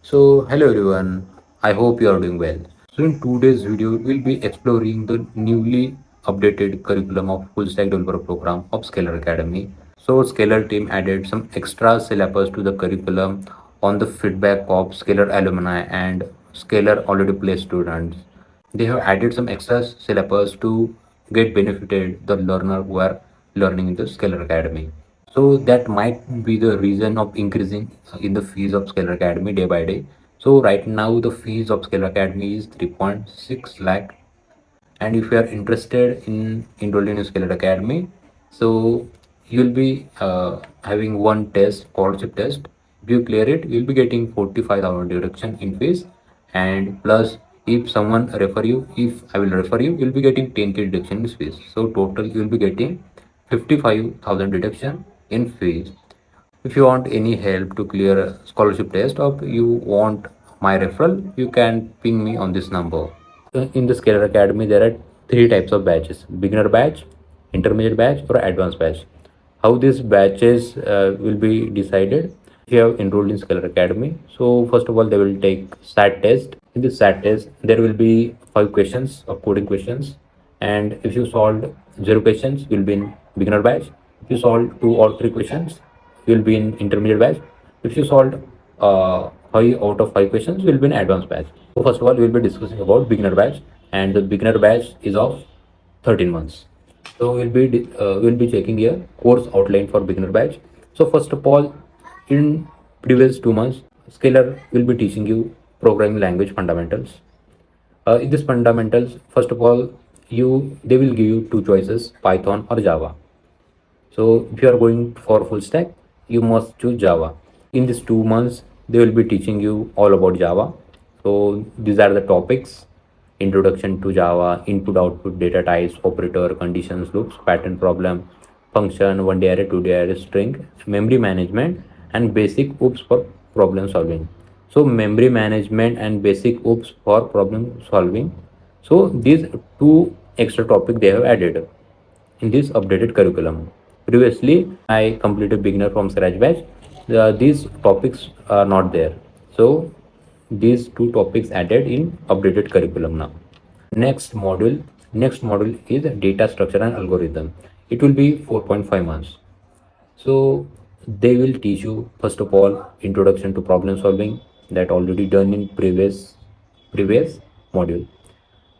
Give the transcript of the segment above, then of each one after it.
Hello everyone, I hope you are doing well. So, in today's video, we'll be exploring the newly updated curriculum of Full Stack Developer program of Scalar Academy. So, Scalar team added some extra syllabus to the curriculum on the feedback of Scalar alumni and Scalar already placed students. They have added some extra syllabus to get benefited the learner who are learning in the Scalar Academy. So that might be the reason of increasing in the fees of Scalar Academy day by day. So right now the fees of Scalar Academy is 3.6 lakh, and if you are interested in enrolling in Scalar Academy, so you'll be having one test, scholarship test. If you clear it, you'll be getting 45,000 deduction in fees, and plus if someone refer you, if I will refer you, you'll be getting 10k deduction in fees. So total you'll be getting 55,000 deduction in fees. If you want any help to clear a scholarship test or you want my referral, you can ping me on this number. In the Scalar Academy, there are three types of batches: beginner batch, intermediate batch, or advanced batch. How these batches will be decided if you have enrolled in Scalar Academy? So, first of all, they will take SAT test. In this SAT test, there will be 5 questions of coding questions, and if you solved 0 questions, you'll be in beginner batch. If you solved 2 or 3 questions, you'll be in intermediate batch. If you solved 5 out of 5 questions, you'll be in advanced batch. So first of all, we'll be discussing about beginner batch, and the beginner batch is of 13 months. So we'll be checking here course outline for beginner batch. So first of all, in previous 2 months, Scalar will be teaching you programming language fundamentals. In this fundamentals, first of all, they will give you two choices: Python or Java. So if you are going for full stack, you must choose Java. In these 2 months, they will be teaching you all about Java. So these are the topics: introduction to Java, input output data types, operator, conditions, loops, pattern problem, function, one day array, two day array, string, memory management, and basic oops for problem solving. So memory management and basic oops for problem solving. So these two extra topic they have added in this updated curriculum. Previously, I completed beginner from scratch batch. These topics are not there. So these two topics added in updated curriculum now. Next module is data structure and algorithm. It will be 4.5 months. So they will teach you first of all introduction to problem solving, that already done in previous module.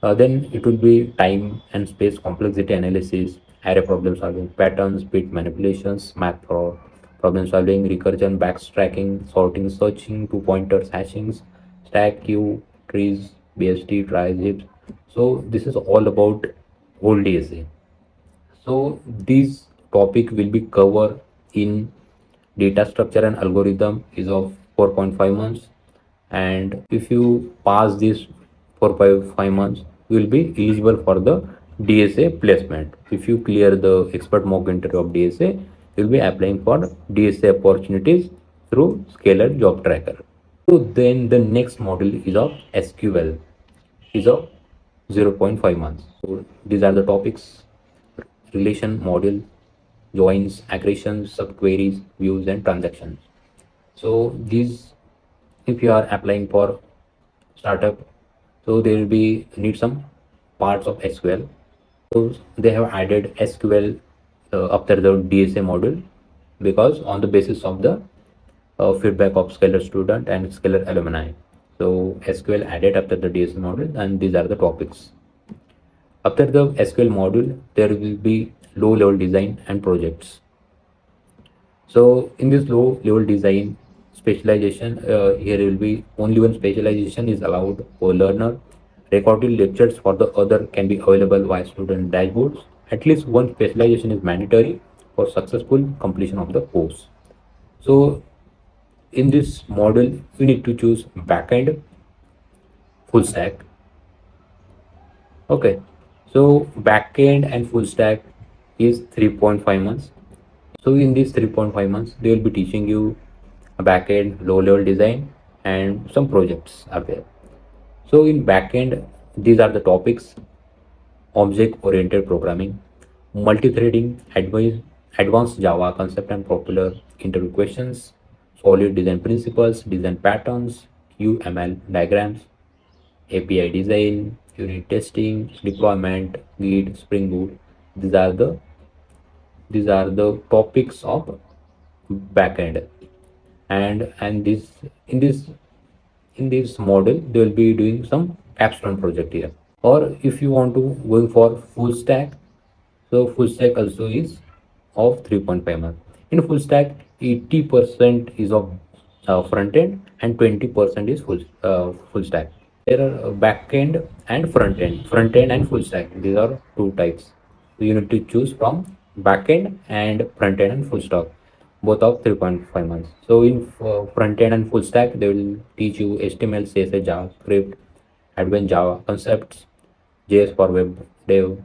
Then it will be time and space complexity analysis, array problem solving, patterns, bit manipulations, math for problem solving, recursion, backtracking, sorting, searching, two pointers, hashings, stack, queue, trees, BST, tries, heaps. So this is all about whole DSA. So this topic will be covered in data structure and algorithm is of 4.5 months, and if you pass this 4 5 months, you will be eligible for the DSA placement. If you clear the expert mock interview of DSA, you will be applying for DSA opportunities through Scalar Job Tracker. So then the next module is of SQL, is of 0.5 months. So these are the topics: relation module, joins, aggregations, subqueries, views, and transactions. So these, if you are applying for startup, so they will be need some parts of SQL. So they have added SQL after the DSA module, because on the basis of the feedback of Scalar student and Scalar alumni. So SQL added after the DSA module, and these are the topics. After the SQL module, there will be low level design and projects. So in this low level design specialization, here will be only one specialization is allowed for learner. Recorded lectures for the other can be available via student dashboards. At least one specialization is mandatory for successful completion of the course. So in this model, you need to choose backend, full stack. Okay, so backend and full stack is 3.5 months. So in these 3.5 months, they will be teaching you a backend, low level design, and some projects are there. So in backend, these are the topics: object oriented programming, multi-threading, advanced Java concept and popular interview questions, solid design principles, design patterns, UML diagrams, API design, unit testing, deployment, Git, Spring Boot. These are the these are the topics of backend. And this in this model they will be doing some capstone project here. Or if you want to going for full stack, so full stack also is of 3.5 months. In full stack, 80% is of front end and 20% is full stack. There are back end and front end and full stack. These are two types. So you need to choose from back end and front end and full stack, both of 3.5 months. So in front end and full stack, they will teach you HTML, CSS, JavaScript, advanced Java concepts, JS for web dev,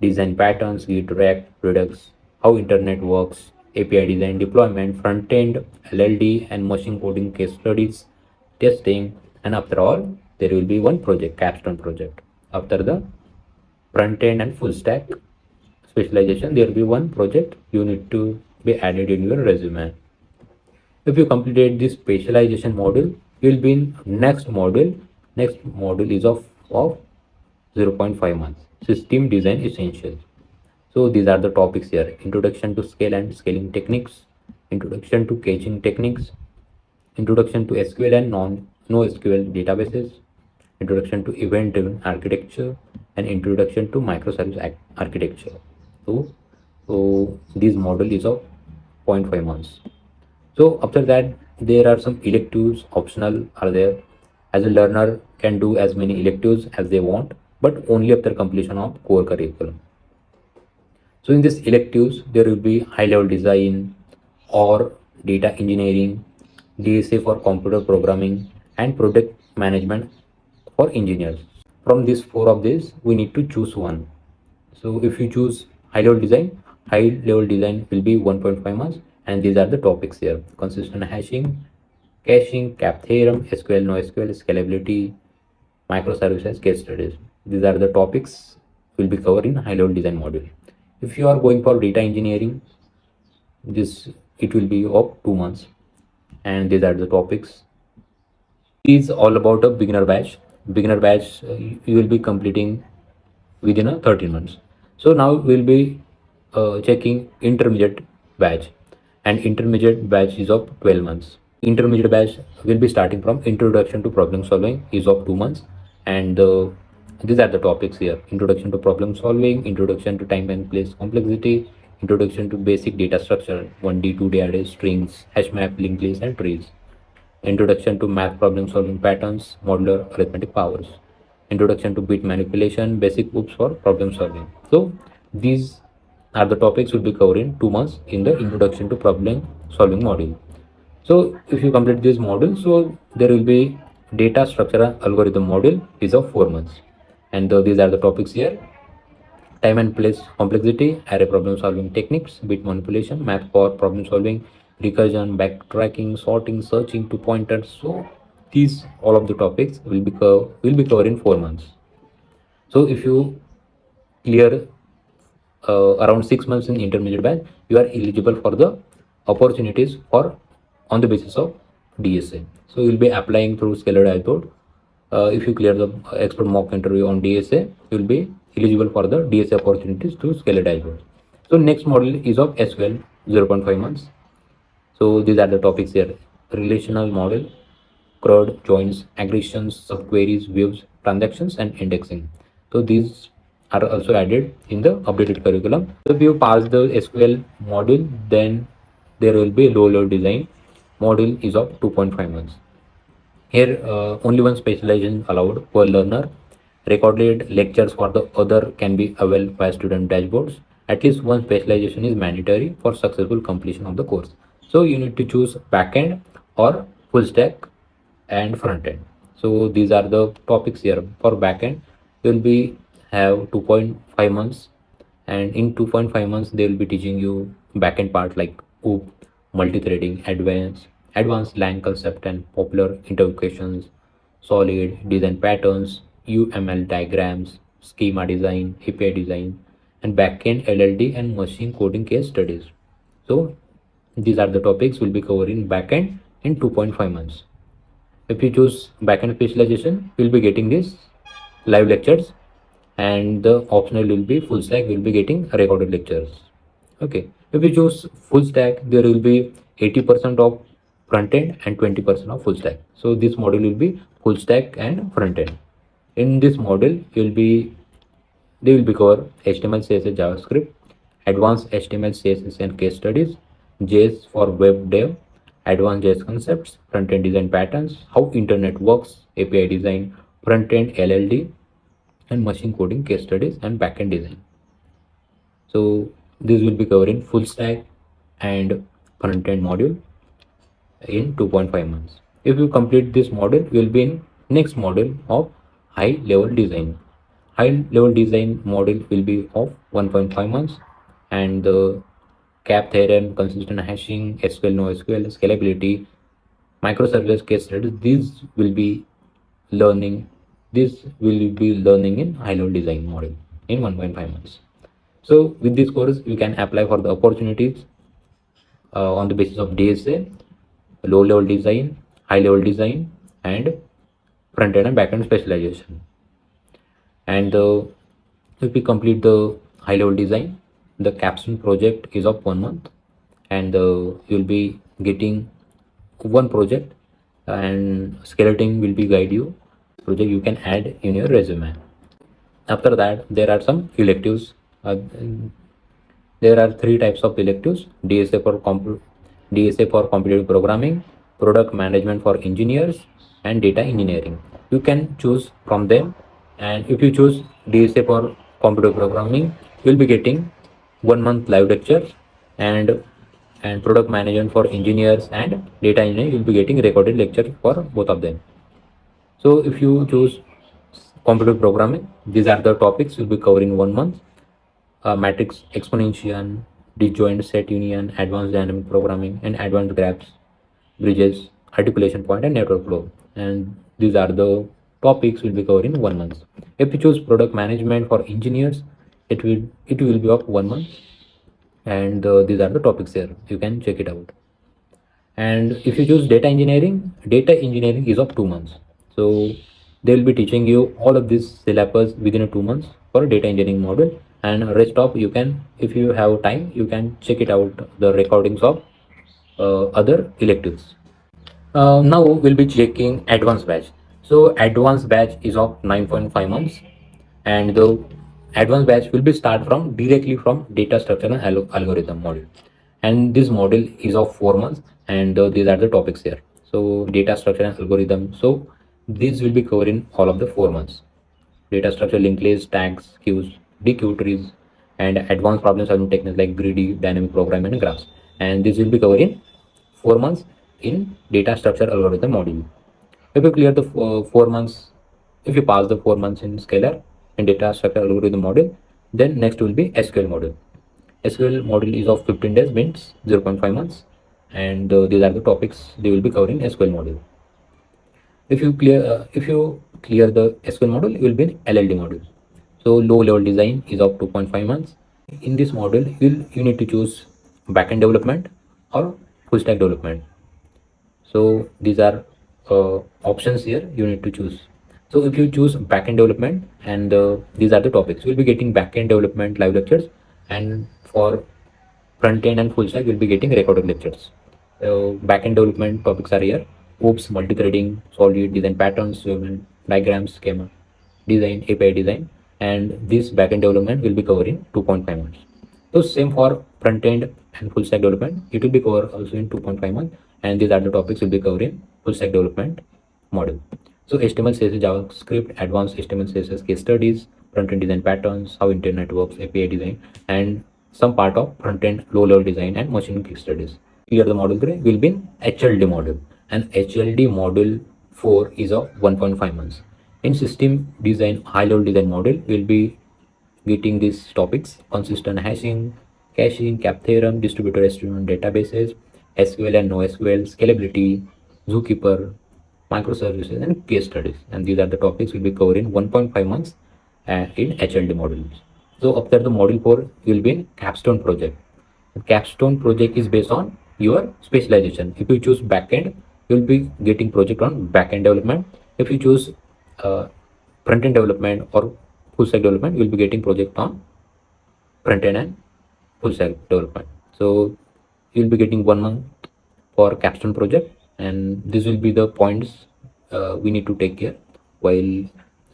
design patterns, Git, React, Redux, how internet works, API design, deployment, front end, LLD, and machine coding case studies, testing, and after all, there will be one project, capstone project. After the front end and full stack specialization, there will be one project you need to be added in your resume. If you completed this specialization module, you will be in next module. Next module is of 0.5 months. System design essentials. So these are the topics here: introduction to scale and scaling techniques, introduction to caching techniques, introduction to SQL and NoSQL databases, introduction to event-driven architecture, and introduction to microservice architecture. So, so this model is of zero point 0.5 months. So after that, there are some electives optional are there. As a learner can do as many electives as they want, but only after completion of core curriculum. So in this electives, there will be high level design or data engineering, DSA for computer programming, and project management for engineers. From these four of these, we need to choose one. So if you choose high level design will be 1.5 months, and these are the topics here: consistent hashing, caching, cap theorem, SQL, NoSQL, scalability, microservices, case studies. These are the topics will be covered in high level design module. If you are going for data engineering, this it will be of 2 months, and these are the topics. It is all about a beginner batch. Beginner batch you will be completing within a 13 months. So now we'll be checking intermediate batch, and intermediate batch is of 12 months. Intermediate batch will be starting from introduction to problem solving is of 2 months, and these are the topics here: introduction to problem solving, introduction to time and place complexity, introduction to basic data structure, 1D, 2D arrays, strings, hash map, linked lists, and trees, introduction to math problem solving patterns, modular arithmetic powers, introduction to bit manipulation, basic hooks for problem solving. So these are the topics will be covered in 2 months in the introduction to problem solving module. So if you complete this module, so there will be data structure and algorithm module is of 4 months, and these are the topics here: time and place complexity, array problem solving techniques, bit manipulation, math for problem solving, recursion, backtracking, sorting, searching to pointers. So these all of the topics will be covered in 4 months. So if you clear around 6 months in intermediate batch, you are eligible for the opportunities for on the basis of DSA. So you'll be applying through Scalar Dashboard. If you clear the expert mock interview on DSA, you'll be eligible for the DSA opportunities through Scalar Dashboard. So next model is of SQL 0.5 months. So these are the topics here: relational model, CRUD, joins, aggregations, subqueries, views, transactions, and indexing. So these are also added in the updated curriculum. So if you pass the SQL module, then there will be low level design module is of 2.5 months. Here only one specialization allowed per learner. Recorded lectures for the other can be available by student dashboards. At least one specialization is mandatory for successful completion of the course. So you need to choose backend or full stack and front end. So these are the topics here. For backend, you will be have 2.5 months, and in 2.5 months they will be teaching you backend part like OOP, multi-threading, advanced line concept and popular interpretations, solid design patterns, UML diagrams, schema design, API design, and backend LLD and machine coding case studies. So these are the topics will be covered in backend in 2.5 months. If you choose backend specialization, you'll be getting this live lectures, and the optional will be full stack, will be getting recorded lectures. Okay, if you choose full stack, there will be 80% of front end and 20% of full stack. So this module will be full stack and front end. In this module, they will be cover HTML, CSS, JavaScript, advanced HTML, CSS and case studies, JS for web dev, advanced JS concepts, front end design patterns, how internet works, API design, front end LLD, and machine coding case studies, and backend design. So this will be covering full stack and front end module in 2.5 months. If you complete this module, you will be in next module of high level design. High level design module will be of 1.5 months, and the cap theorem, consistent hashing, SQL, NoSQL, scalability, microservice case studies, these will be learning. This will be learning in high level design module in 1.5 months. So with this course, you can apply for the opportunities on the basis of DSA, low level design, high level design, and front end and back end specialization. And if we complete the high level design, the capstone project is of 1 month, and you'll be getting one project, and skeleton will be guide you project you can add in your resume. After that, there are some electives. There are three types of electives: DSA for competitive programming, product management for engineers, and data engineering. You can choose from them, and if you choose DSA for competitive programming, you'll be getting 1 month live lectures, and product management for engineers and data engineering, you'll be getting recorded lecture for both of them. So if you choose competitive programming, these are the topics you'll be covering 1 month: matrix exponentiation, disjoint set union, advanced dynamic programming, and advanced graphs, bridges, articulation point, and network flow. And these are the topics we'll be covering in 1 month. If you choose product management for engineers, it will be of 1 month, and these are the topics here. You can check it out. And if you choose data engineering is of 2 months. So they will be teaching you all of this syllabus within a 2 months for data engineering module, and rest of you can, if you have time, you can check it out the recordings of other electives. Now we'll be checking advanced batch. So advanced batch is of 9.5 months, and the advanced batch will be start from directly from data structure and algorithm module, and this module is of 4 months, and these are the topics here. So data structure and algorithm, so these will be covering all of the 4 months: data structure, linked list, tags, queues, dequeue trees, and advanced problem solving techniques like greedy, dynamic programming, and graphs. And this will be covering 4 months in data structure algorithm module. If you clear the 4 months, if you pass the 4 months in scalar and data structure algorithm module, then next will be SQL module. SQL module is of 15 days, means 0.5 months, and these are the topics they will be covering SQL module. If you clear the SQL module, you will be in LLD module. So low level design is of 2.5 months. In this module, you need to choose backend development or full stack development. So these are options here you need to choose. So if you choose backend development, and these are the topics, you'll be getting backend development live lectures, and for front end and full stack, you'll be getting recorded lectures. Backend development topics are here: OOPS, multi-threading, solid design patterns, diagrams, schema design, API design, and this backend development will be covering 2.5 months. So same for front end and full stack development, it will be covered also in 2.5 months, and these are the topics will be covering full stack development module. So HTML, CSS, JavaScript, advanced HTML, CSS case studies, front end design patterns, how internet works, API design, and some part of front end low level design and machine case studies. Clear the module 3 will be in HLD module, and HLD module 4 is of 1.5 months. In system design, high level design module, will be getting these topics: consistent hashing, caching, cap theorem, distributed SQL databases, SQL and NoSQL, scalability, zookeeper, microservices, and case studies. And these are the topics will be covered in 1.5 months in HLD modules. So after the module 4, you will be in capstone project. The capstone project is based on your specialization. If you choose backend, you'll be getting project on back-end development. If you choose front-end development or full-stack development, you'll be getting project on front-end and full-stack development. So you'll be getting 1 month for capstone project, and this will be the points we need to take care while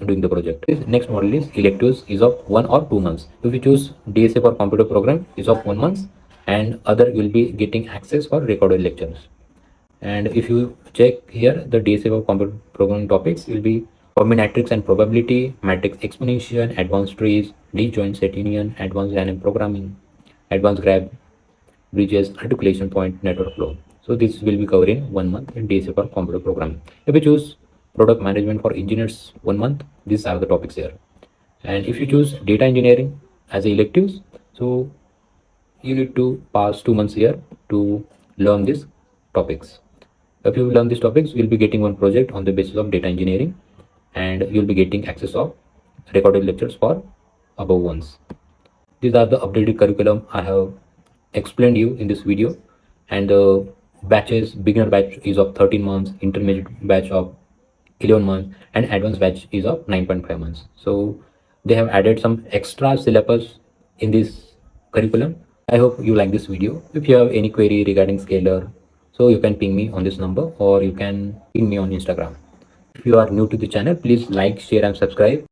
doing the project. This next model is electives is of 1 or 2 months. If you choose DSA for computer program is of 1 month, and other will be getting access for recorded lectures. And if you check here, the DSA for computer programming topics will be combinatorics and probability, matrix explanation, advanced trees, disjoint set union, advanced dynamic programming, advanced graph bridges, articulation point, network flow. So this will be covered in 1 month in DSA for computer programming. If you choose product management for engineers 1 month, these are the topics here. And if you choose data engineering as electives, so you need to pass 2 months here to learn these topics. If you learn these topics, you'll be getting one project on the basis of data engineering, and you'll be getting access of recorded lectures for above ones. These are the updated curriculum I have explained you in this video. And the batches, beginner batch is of 13 months, intermediate batch of 11 months, and advanced batch is of 9.5 months. So they have added some extra syllabus in this curriculum. I hope you like this video. If you have any query regarding scalar, so you can ping me on this number, or you can ping me on Instagram. If you are new to the channel, please like, share and subscribe.